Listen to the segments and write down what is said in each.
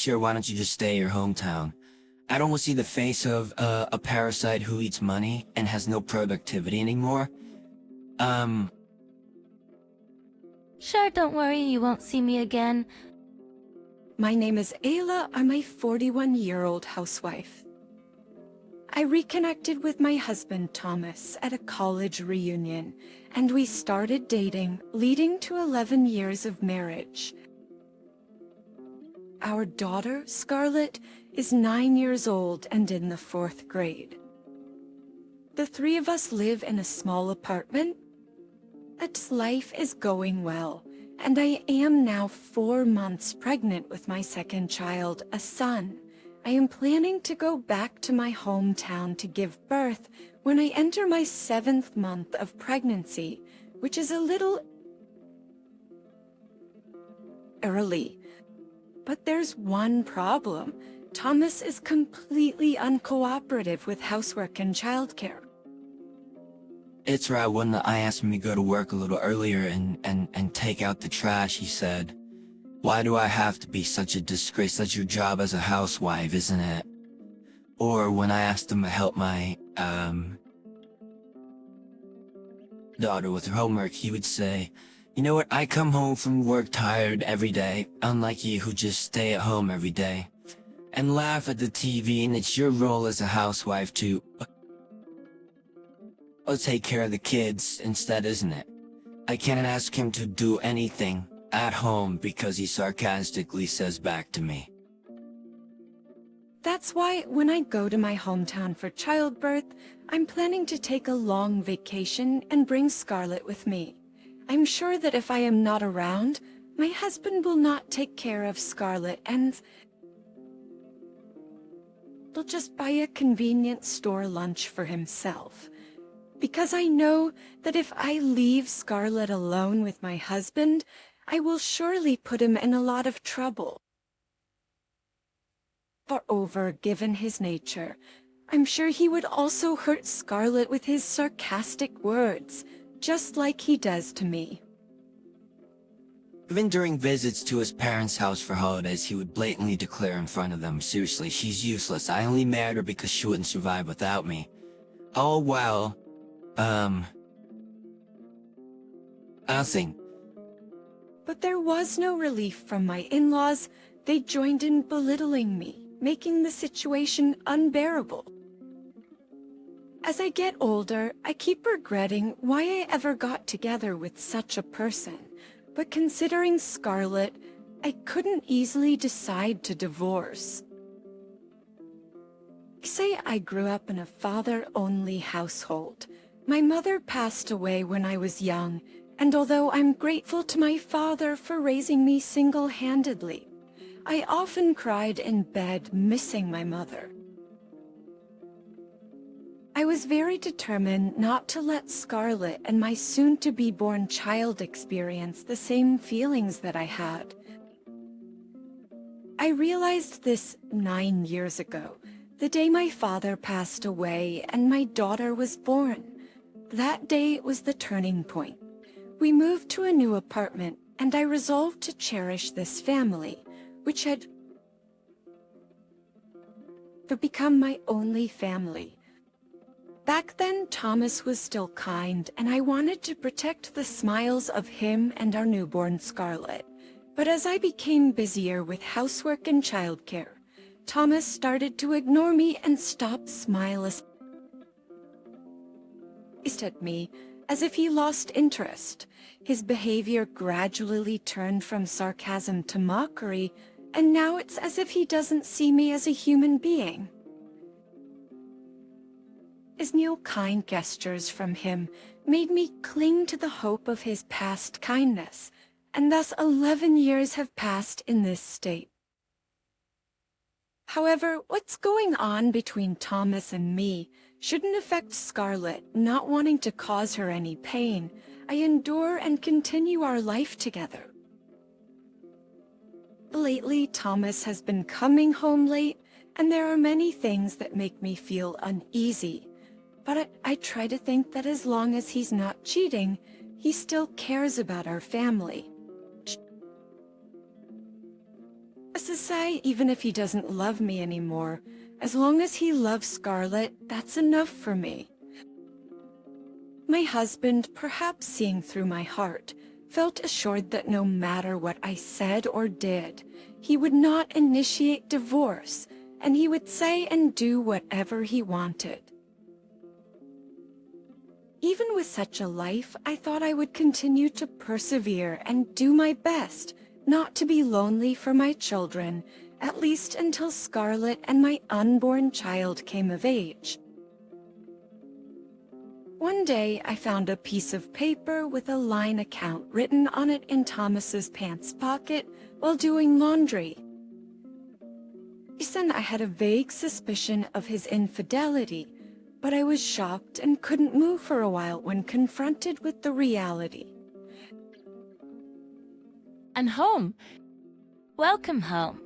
sure, why don't you just stay in your hometown? I don't want to see the face of a parasite who eats money and has no productivity anymore. Um, Sure, don't worry, you won't see me again. My name is Ayla. I'm a 41-year-old housewife. I reconnected with my husband Thomas at a college reunion, and we started dating, leading to 11 years of marriage. Our daughter, Scarlett, is 9 years old and in the 4th grade. The three of us live in a small apartment. Its life is going well, and I am now 4 months pregnant with my second child, a son. I am planning to go back to my hometown to give birth when I enter my 7th month of pregnancy, which is a little early. But there's one problem. Thomas is completely uncooperative with housework and childcare. it's right when I asked him to go to work a little earlier and take out the trash, he said, "Why do I have to be such a disgrace? That's your job as a housewife, isn't it?" Or when I asked him to help my, daughter with her homework, he would say, "You know what, I come home from work tired every day, unlike you who just stay at home every day, and laugh at the TV, and it's your role as a housewife to take care of the kids instead, isn't it?" I can't ask him to do anything at home because he sarcastically says back to me, That's why when I go to my hometown for childbirth, I'm planning to take a long vacation and bring Scarlett with me. I'm sure that if I am not around, my husband will not take care of Scarlett and will just buy a convenience store lunch for himself. Because I know that if I leave Scarlett alone with my husband, I will surely put him in a lot of trouble. Moreover, given his nature, I'm sure he would also hurt Scarlett with his sarcastic words, just like he does to me. even during visits to his parents' house for holidays, he would blatantly declare in front of them, "Seriously, she's useless. I only married her because she wouldn't survive without me." All while, nothing. But there was no relief from my in-laws. They joined in belittling me, making the situation unbearable. As I get older, I keep regretting why I ever got together with such a person. But considering Scarlett, I couldn't easily decide to divorce. Say I grew up in a father-only household. My mother passed away when I was young, and although I'm grateful to my father for raising me single-handedly, I often cried in bed missing my mother. I was very determined not to let Scarlett and my soon-to-be-born child experience the same feelings that I had. I realized this 9 years ago, the day my father passed away and my daughter was born. That day was the turning point. We moved to a new apartment, and I resolved to cherish this family, which had become my only family. Back then, Thomas was still kind, and I wanted to protect the smiles of him and our newborn Scarlett. But as I became busier with housework and childcare, Thomas started to ignore me and stop smiling at me as if he lost interest. His behavior gradually turned from sarcasm to mockery, and now it's as if he doesn't see me as a human being. His new kind gestures from him made me cling to the hope of his past kindness, and thus 11 years have passed in this state. However, what's going on between Thomas and me shouldn't affect Scarlett, not wanting to cause her any pain. I endure and continue our life together. Lately, Thomas has been coming home late, and there are many things that make me feel uneasy. But I try to think that as long as he's not cheating, he still cares about our family. As to say, even if he doesn't love me anymore, as long as he loves Scarlet, that's enough for me. My husband, perhaps seeing through my heart, felt assured that no matter what I said or did, he would not initiate divorce, and he would say and do whatever he wanted. Even with such a life, I thought I would continue to persevere and do my best not to be lonely for my children, at least until Scarlet and my unborn child came of age. One day, I found a piece of paper with a line account written on it in Thomas's pants pocket while doing laundry. Then I had a vague suspicion of his infidelity, but I was shocked and couldn't move for a while when confronted with the reality. And home. Welcome home.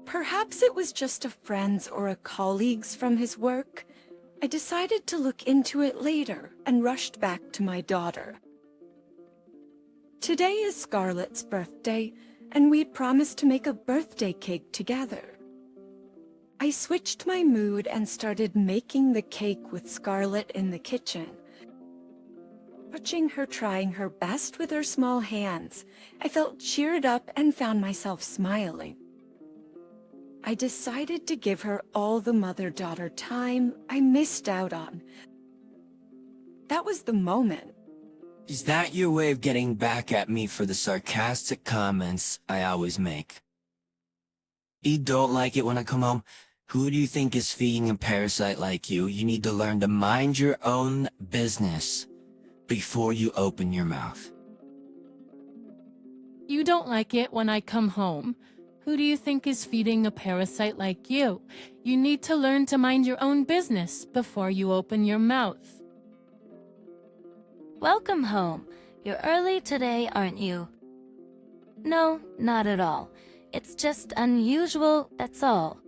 Perhaps it was just a friend's or a colleague's from his work. I decided to look into it later and rushed back to my daughter. Today is Scarlet's birthday, and we'd promised to make a birthday cake together. I switched my mood and started making the cake with Scarlet in the kitchen. Watching her trying her best with her small hands, I felt cheered up and found myself smiling. I decided to give her all the mother-daughter time I missed out on. That was the moment. Is that your way of getting back at me for the sarcastic comments I always make? You don't like it when I come home? Who do you think is feeding a parasite like you? You need to learn to mind your own business before you open your mouth. You don't like it when I come home. Who do you think is feeding a parasite like you? You need to learn to mind your own business before you open your mouth. Welcome home. You're early today, aren't you? No, not at all. It's just unusual, that's all.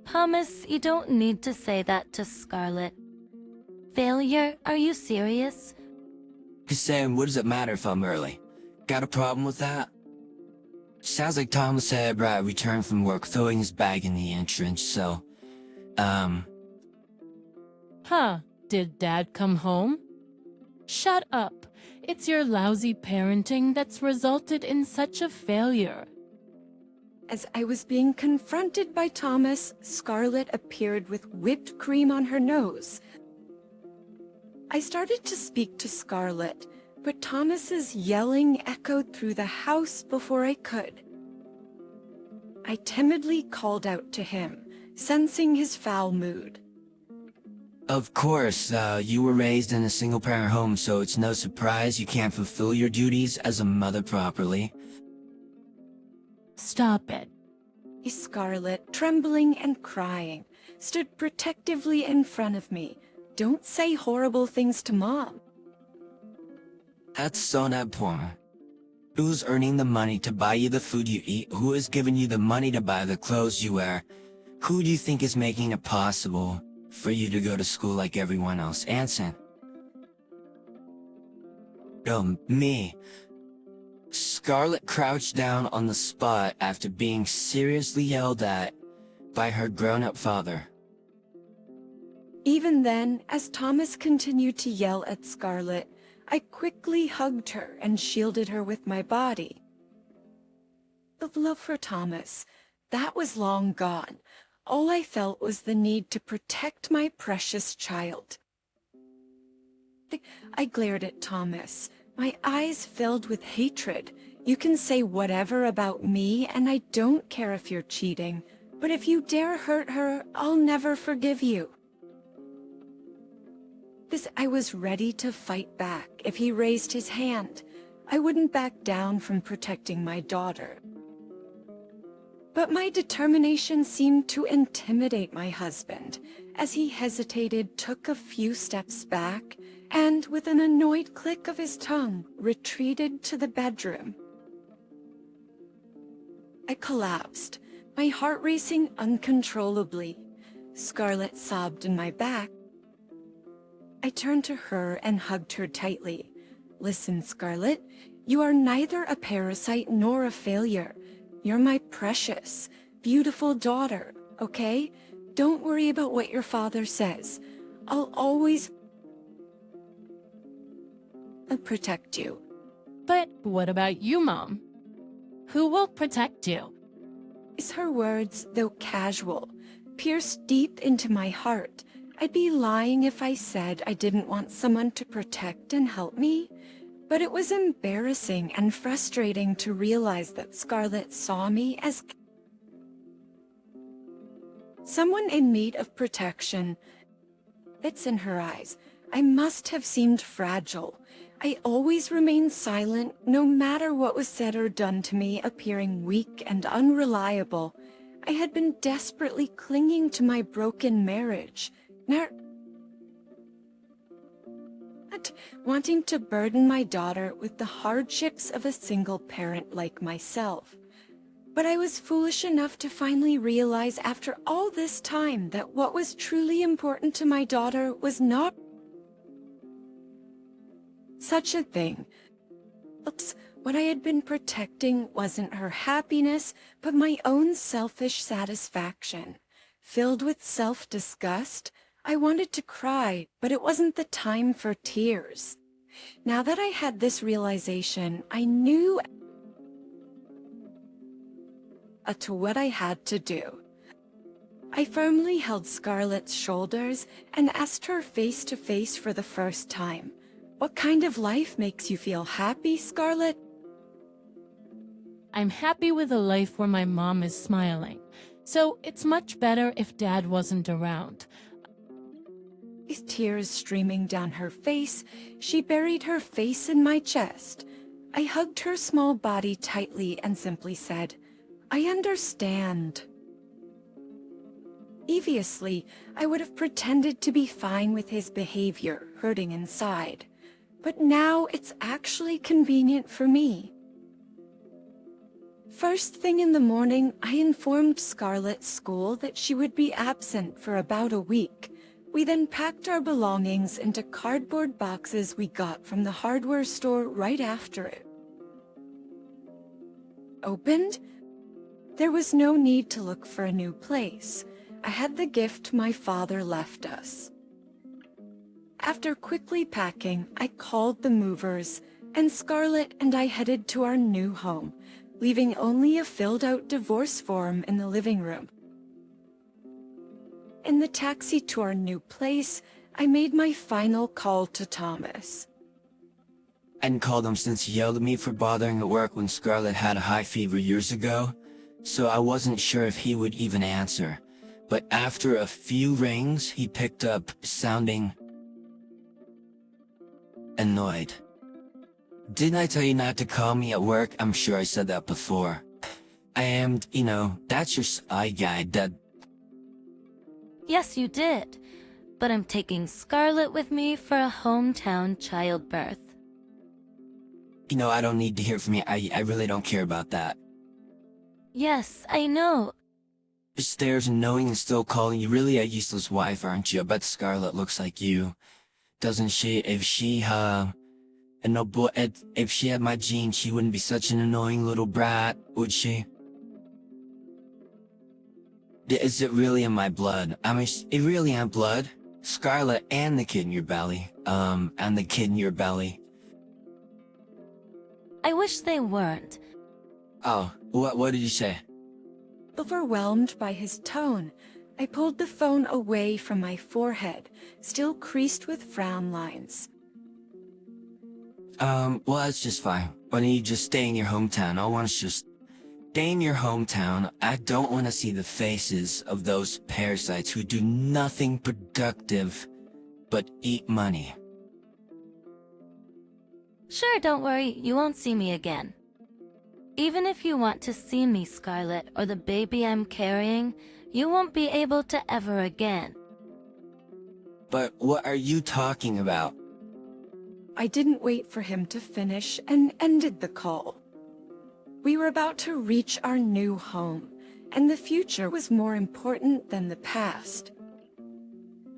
Thomas, you don't need to say that to Scarlet. Failure? Are you serious? Just saying, what does it matter if I'm early? Got a problem with that? Sounds like Thomas had returned from work throwing his bag in the entrance, so, Huh, did Dad come home? Shut up. It's your lousy parenting that's resulted in such a failure. As I was being confronted by Thomas, Scarlet appeared with whipped cream on her nose. I started to speak to Scarlet, but Thomas's yelling echoed through the house before I could. I timidly called out to him, sensing his foul mood. of course, you were raised in a single-parent home, so it's no surprise you can't fulfill your duties as a mother properly. Stop it. Scarlet, trembling and crying, stood protectively in front of me. Don't say horrible things to Mom. That's so not important. Who's earning the money to buy you the food you eat? Who is giving you the money to buy the clothes you wear? Who do you think is making it possible for you to go to school like everyone else? Answer. Me. Scarlet crouched down on the spot after being seriously yelled at by her grown-up father. Even then, as Thomas continued to yell at Scarlet, I quickly hugged her and shielded her with my body. The love for Thomas, that was long gone. All I felt was the need to protect my precious child. I glared at Thomas, my eyes filled with hatred. You can say whatever about me, and I don't care if you're cheating, but if you dare hurt her, I'll never forgive you. I was ready to fight back if he raised his hand. I wouldn't back down from protecting my daughter. But my determination seemed to intimidate my husband, as he hesitated, took a few steps back, and with an annoyed click of his tongue, retreated to the bedroom. I collapsed, my heart racing uncontrollably. Scarlet sobbed in my back. I turned to her and hugged her tightly. Listen, Scarlet, you are neither a parasite nor a failure. You're my precious, beautiful daughter, okay? Don't worry about what your father says. I'll always protect you. But what about you, Mom? Who will protect you? Her words, though casual, pierced deep into my heart. I'd be lying if I said I didn't want someone to protect and help me. But it was embarrassing and frustrating to realize that Scarlett saw me as someone in need of protection. It's in her eyes. I must have seemed fragile. I always remained silent, no matter what was said or done to me, appearing weak and unreliable. I had been desperately clinging to my broken marriage, not wanting to burden my daughter with the hardships of a single parent like myself. But I was foolish enough to finally realize after all this time that what was truly important to my daughter was not such a thing. What I had been protecting wasn't her happiness, but my own selfish satisfaction. Filled with self-disgust, I wanted to cry, but it wasn't the time for tears. Now that I had this realization, I knew to what I had to do. I firmly held Scarlett's shoulders and asked her face to face for the first time, "What kind of life makes you feel happy, Scarlett?" I'm happy with a life where my mom is smiling. So it's much better if Dad wasn't around. With tears streaming down her face, she buried her face in my chest. I hugged her small body tightly and simply said, "I understand." Previously, I would have pretended to be fine with his behavior, hurting inside. But now it's actually convenient for me. First thing in the morning, I informed Scarlett's school that she would be absent for about a week. We then packed our belongings into cardboard boxes we got from the hardware store right after it opened. There was no need to look for a new place. I had the gift my father left us. After quickly packing, I called the movers, and Scarlett and I headed to our new home, leaving only a filled-out divorce form in the living room. In the taxi to our new place, I made my final call to Thomas. And called him since he yelled at me for bothering at work when Scarlett had a high fever years ago, so I wasn't sure if he would even answer. But after a few rings, he picked up, sounding annoyed. "Didn't I tell you not to call me at work?" I'm sure I said that before. I am, that's your side guy, that... Yes, you did. But I'm taking Scarlett with me for a hometown childbirth. I don't need to hear from you. I really don't care about that. Yes, I know. Stares and knowing and still calling you really a useless wife, aren't you? I bet Scarlett looks like you. Doesn't she? If she had my genes, she wouldn't be such an annoying little brat, would she? Is it really in my blood? I mean, it really in blood? Scarlett and the kid in your belly. And the kid in your belly. I wish they weren't. Oh, what did you say? Overwhelmed by his tone, I pulled the phone away from my forehead, still creased with frown lines. Well, that's just fine. Why don't you just stay in your hometown? I want to just stay in your hometown. I don't want to see the faces of those parasites who do nothing productive but eat money. Sure, don't worry, you won't see me again. Even if you want to see me, Scarlett, or the baby I'm carrying, you won't be able to ever again. But what are you talking about? I didn't wait for him to finish and ended the call. We were about to reach our new home, and the future was more important than the past.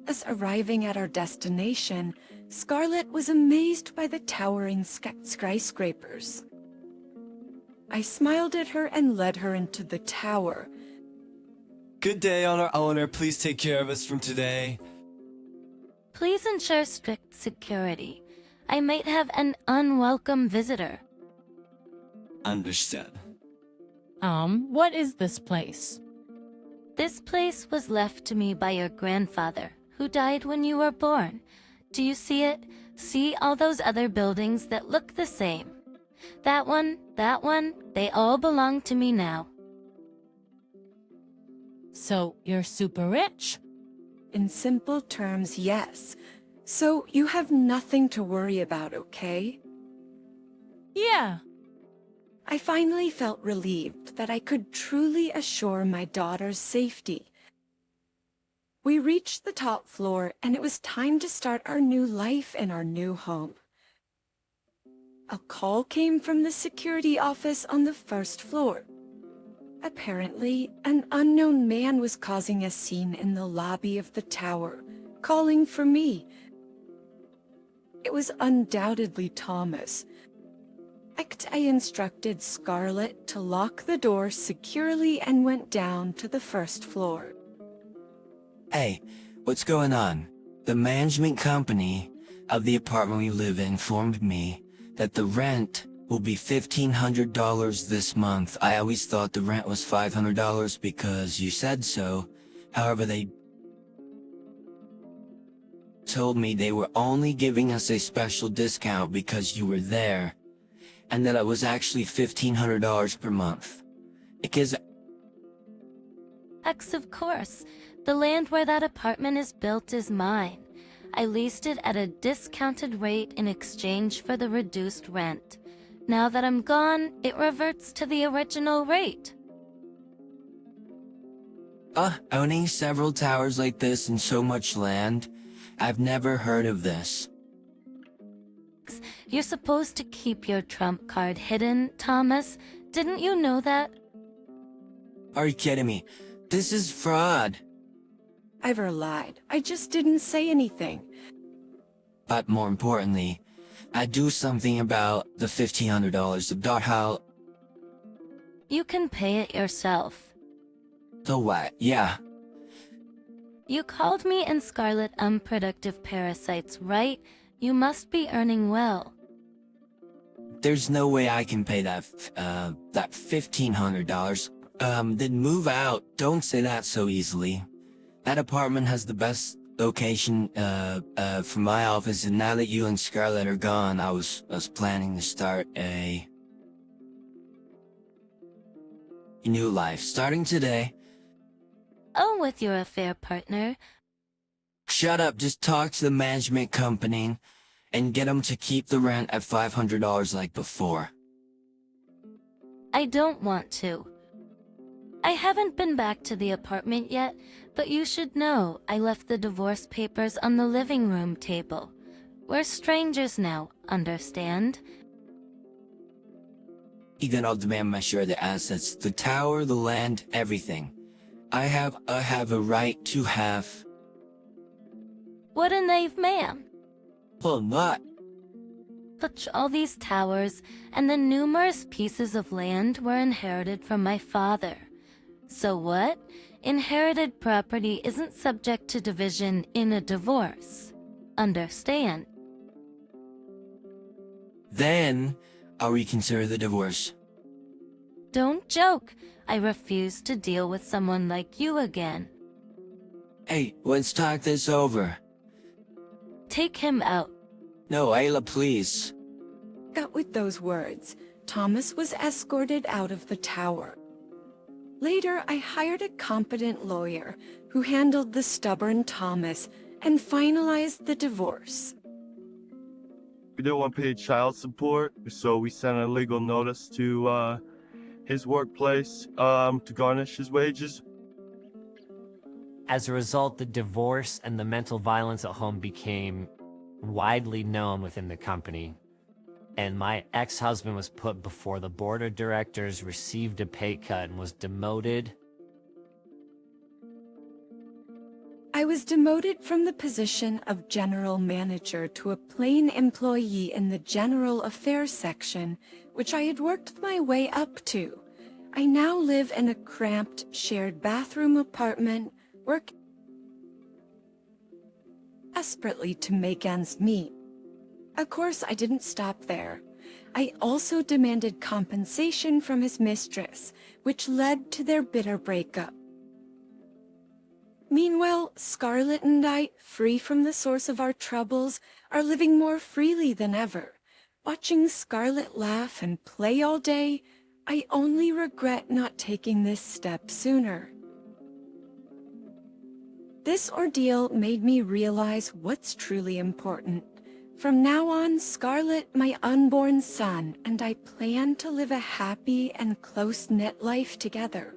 As arriving at our destination, Scarlett was amazed by the towering skyscrapers. I smiled at her and led her into the tower. Good day, owner. Please take care of us from today. Please ensure strict security. I might have an unwelcome visitor. Understood. What is this place? This place was left to me by your grandfather, who died when you were born. Do you see it? See all those other buildings that look the same? That one, they all belong to me now. So you're super rich? In simple terms, yes. So you have nothing to worry about, okay? Yeah. I finally felt relieved that I could truly assure my daughter's safety. We reached the top floor, and it was time to start our new life in our new home. A call came from the security office on the first floor. Apparently, an unknown man was causing a scene in the lobby of the tower, calling for me. It was undoubtedly Thomas. I instructed Scarlett to lock the door securely and went down to the first floor. Hey, what's going on? The management company of the apartment we live in informed me that the rent will be $1,500 this month. I always thought the rent was $500 because you said so. However, they told me they were only giving us a special discount because you were there, and that it was actually $1,500 per month. Because Of course. The land where that apartment is built is mine. I leased it at a discounted rate in exchange for the reduced rent. Now that I'm gone, it reverts to the original rate. owning several towers like this and so much land, I've never heard of this. You're supposed to keep your trump card hidden, Thomas. Didn't you know that? Are you kidding me? This is fraud. I never lied. I just didn't say anything. But more importantly, I do something about the $1,500 about how... You can pay it yourself. So what? Yeah. You called me and Scarlett unproductive parasites, right? You must be earning well. There's no way I can pay that $1,500. Then move out. Don't say that so easily. That apartment has the best location, for my office, and now that you and Scarlett are gone, I was planning to start a new life, starting today. Oh, with your affair partner. Shut up, just talk to the management company and get them to keep the rent at $500 like before. I don't want to. I haven't been back to the apartment yet, but you should know I left the divorce papers on the living room table. We're strangers now, understand? Even I'll demand my share of the assets, the tower, the land, everything. I have a right to have... What a naive man. Well, not. But all these towers and the numerous pieces of land were inherited from my father. So what? Inherited property isn't subject to division in a divorce. Understand? Then, I'll reconsider the divorce. Don't joke. I refuse to deal with someone like you again. Hey, let's talk this over. Take him out. No, Ayla, please. With those words, Thomas was escorted out of the tower. Later, I hired a competent lawyer who handled the stubborn Thomas and finalized the divorce. We didn't want to pay child support, so we sent a legal notice to his workplace to garnish his wages. As a result, the divorce and the mental violence at home became widely known within the company. And my ex-husband was put before the board of directors, received a pay cut, and was demoted. I was demoted from the position of general manager to a plain employee in the general affairs section, which I had worked my way up to. I now live in a cramped, shared bathroom apartment, work desperately to make ends meet. Of course, I didn't stop there. I also demanded compensation from his mistress, which led to their bitter breakup. Meanwhile, Scarlett and I, free from the source of our troubles, are living more freely than ever. Watching Scarlett laugh and play all day, I only regret not taking this step sooner. This ordeal made me realize what's truly important. From now on, Scarlett, my unborn son, and I plan to live a happy and close-knit life together.